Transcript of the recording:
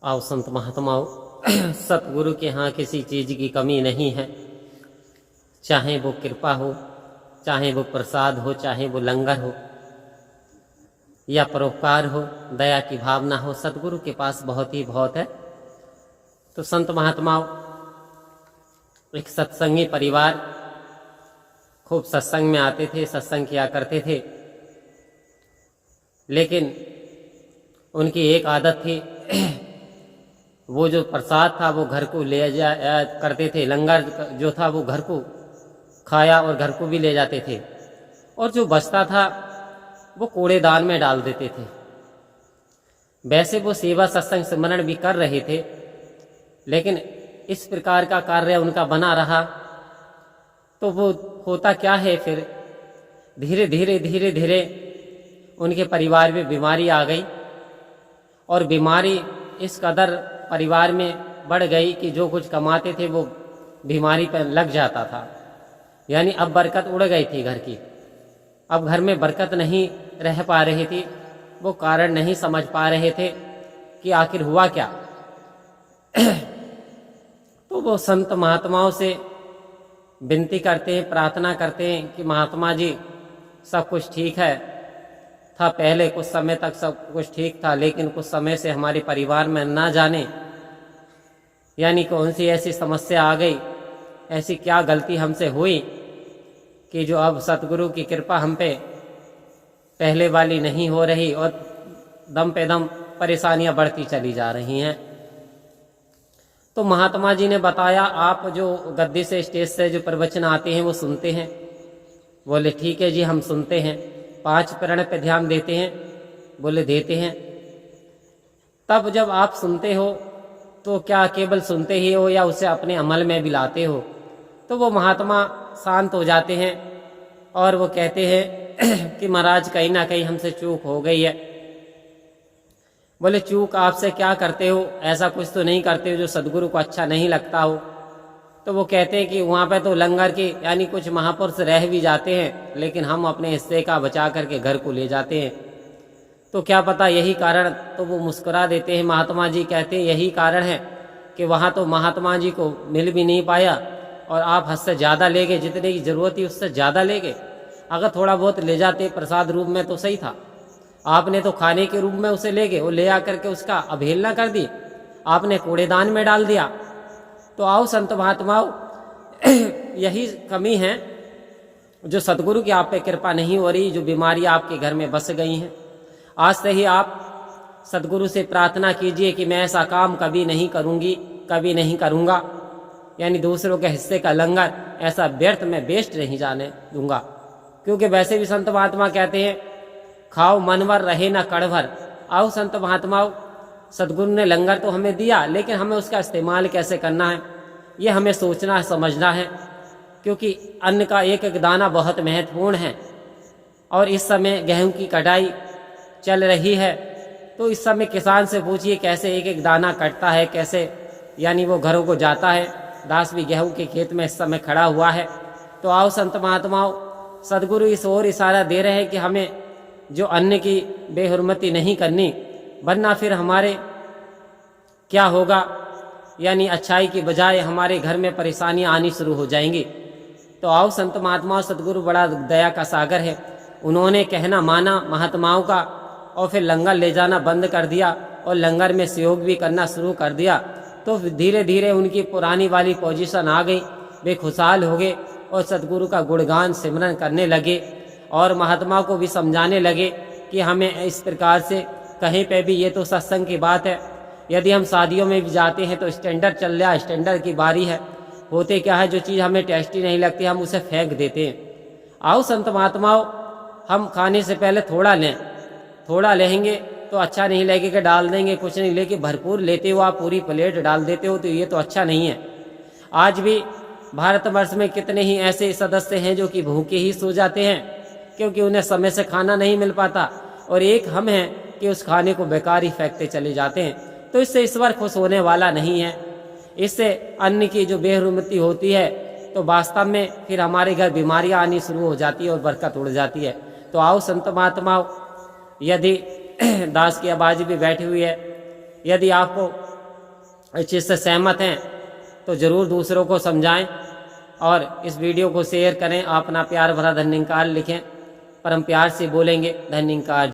आओ संत महात्माओं, सतगुरु के यहाँ किसी चीज़ की कमी नहीं है। चाहे वो कृपा हो, चाहे वो प्रसाद हो, चाहे वो लंगर हो या परोपकार हो, दया की भावना हो, सतगुरु के पास बहुत है। तो संत महात्माओं, एक सत्संगी परिवार खूब सत्संग में आते थे, सत्संग किया करते थे, लेकिन उनकी एक आदत थी, वो जो प्रसाद था वो घर को ले जाया करते थे। लंगर जो था वो घर को खाया और घर को भी ले जाते थे, और जो बचता था वो कूड़ेदान में डाल देते थे। वैसे वो सेवा सत्संग स्मरण भी कर रहे थे, लेकिन इस प्रकार का कार्य उनका बना रहा तो वो होता क्या है, फिर धीरे धीरे उनके परिवार में बीमारी आ गई, और बीमारी इस कदर परिवार में बढ़ गई कि जो कुछ कमाते थे वो बीमारी पर लग जाता था। यानी अब बरकत उड़ गई थी घर की, अब घर में बरकत नहीं रह पा रही थी। वो कारण नहीं समझ पा रहे थे कि आखिर हुआ क्या। तो वो संत महात्माओं से विनती करते हैं, प्रार्थना करते हैं कि महात्मा जी, सब कुछ ठीक है था, पहले कुछ समय तक सब कुछ ठीक था, लेकिन कुछ समय से हमारे परिवार में ना जाने यानी कौन सी ऐसी समस्या आ गई, ऐसी क्या गलती हमसे हुई कि जो अब सतगुरु की कृपा हम पे पहले वाली नहीं हो रही और दम पे दम परेशानियां बढ़ती चली जा रही हैं। तो महात्मा जी ने बताया, आप जो गद्दी से, स्टेज से जो प्रवचन आते हैं वो सुनते हैं? बोले ठीक है जी, हम सुनते हैं। 5 प्रण पे ध्यान देते हैं? बोले देते हैं। तब जब आप सुनते हो तो क्या केवल सुनते ही हो या उसे अपने अमल में भी लाते हो? तो वो महात्मा शांत हो जाते हैं और वो कहते हैं कि महाराज, कहीं ना कहीं हमसे चूक हो गई है। बोले चूक आपसे क्या करते हो? ऐसा कुछ तो नहीं करते हो जो सदगुरु को अच्छा नहीं लगता हो? तो वो कहते हैं कि वहाँ पे तो लंगर की यानी कुछ महापुरुष रह भी जाते हैं, लेकिन हम अपने हिस्से का बचा करके घर को ले जाते हैं। तो क्या पता यही कारण। तो वो मुस्कुरा देते हैं। महात्मा जी कहते हैं यही कारण है कि वहाँ तो महात्मा जी को मिल भी नहीं पाया और आप हद से ज़्यादा ले गए, जितने की ज़रूरत थी उससे ज़्यादा ले गए। अगर थोड़ा बहुत ले जाते प्रसाद रूप में तो सही था, आपने तो खाने के रूप में उसे ले गए, वो ले आकर के उसका अवहेलना कर दी, आपने कूड़ेदान में डाल दिया। तो आओ संत महात्माओं, यही कमी है जो सतगुरु की आप पे कृपा नहीं हो रही, जो बीमारी आपके घर में बस गई हैं। आज से ही आप सतगुरु से प्रार्थना कीजिए कि मैं ऐसा काम कभी नहीं करूँगी, कभी नहीं करूँगा, यानी दूसरों के हिस्से का लंगर ऐसा व्यर्थ में वेस्ट नहीं जाने दूंगा। क्योंकि वैसे भी संत महात्मा कहते हैं, खाओ मनवर रहे ना कड़भर। आओ संत महात्माओं, सतगुरु ने लंगर तो हमें दिया, लेकिन हमें उसका इस्तेमाल कैसे करना है ये हमें सोचना है, समझना है। क्योंकि अन्न का एक एक दाना बहुत महत्वपूर्ण है। और इस समय गेहूं की कटाई चल रही है, तो इस समय किसान से पूछिए कैसे एक एक दाना कटता है, कैसे यानी वो घरों को जाता है। दास भी गेहूं के खेत में इस समय खड़ा हुआ है। तो आओ संत महात्माओं, सदगुरु इस ओर इशारा दे रहे हैं कि हमें जो अन्न की बेहुरमती नहीं करनी, वरना फिर हमारे क्या होगा, यानी अच्छाई की बजाय हमारे घर में परेशानियां आनी शुरू हो जाएंगी। तो आओ संत महात्माओं, सदगुरु बड़ा दया का सागर है। उन्होंने कहना माना महात्माओं का और फिर लंगर ले जाना बंद कर दिया और लंगर में सहयोग भी करना शुरू कर दिया। तो धीरे धीरे उनकी पुरानी वाली पोजीशन आ गई, वे खुशहाल हो गए और सतगुरु का गुणगान सिमरन करने लगे और महात्मा को भी समझाने लगे कि हमें इस प्रकार से कहीं पे भी, ये तो सत्संग की बात है, यदि हम शादियों में भी जाते हैं तो स्टैंडर्ड चल रहा है, स्टैंडर्ड की बारी है। होते क्या है, जो चीज़ हमें टेस्टी नहीं लगती हम उसे फेंक देते हैं। आओ संत महात्माओं, हम खाने से पहले थोड़ा लें, थोड़ा लेंगे तो अच्छा नहीं लगेगा, डाल देंगे कुछ नहीं, लेकिन भरपूर लेते हो आप, पूरी प्लेट डाल देते हो, तो ये तो अच्छा नहीं है। आज भी भारतवर्ष में कितने ही ऐसे सदस्य हैं जो कि भूखे ही सो जाते हैं क्योंकि उन्हें समय से खाना नहीं मिल पाता, और एक हम हैं कि उस खाने को बेकार ही फेंकते चले जाते हैं। तो इससे ईश्वर खुश होने वाला नहीं है। इससे अन्न की जो बेहुरमती होती है तो वास्तव में फिर हमारे घर बीमारियां आनी शुरू हो जाती है और बरकत उड़ जाती है। तो आओ संत महात्माओं, यदि दास की आवाज़ भी बैठी हुई है यदि आपको इस चीज़ से सहमत हैं तो ज़रूर दूसरों को समझाएं और इस वीडियो को शेयर करें। आप अपना प्यार भरा धन्यवाद लिखें, पर हम प्यार से बोलेंगे धन्यवाद।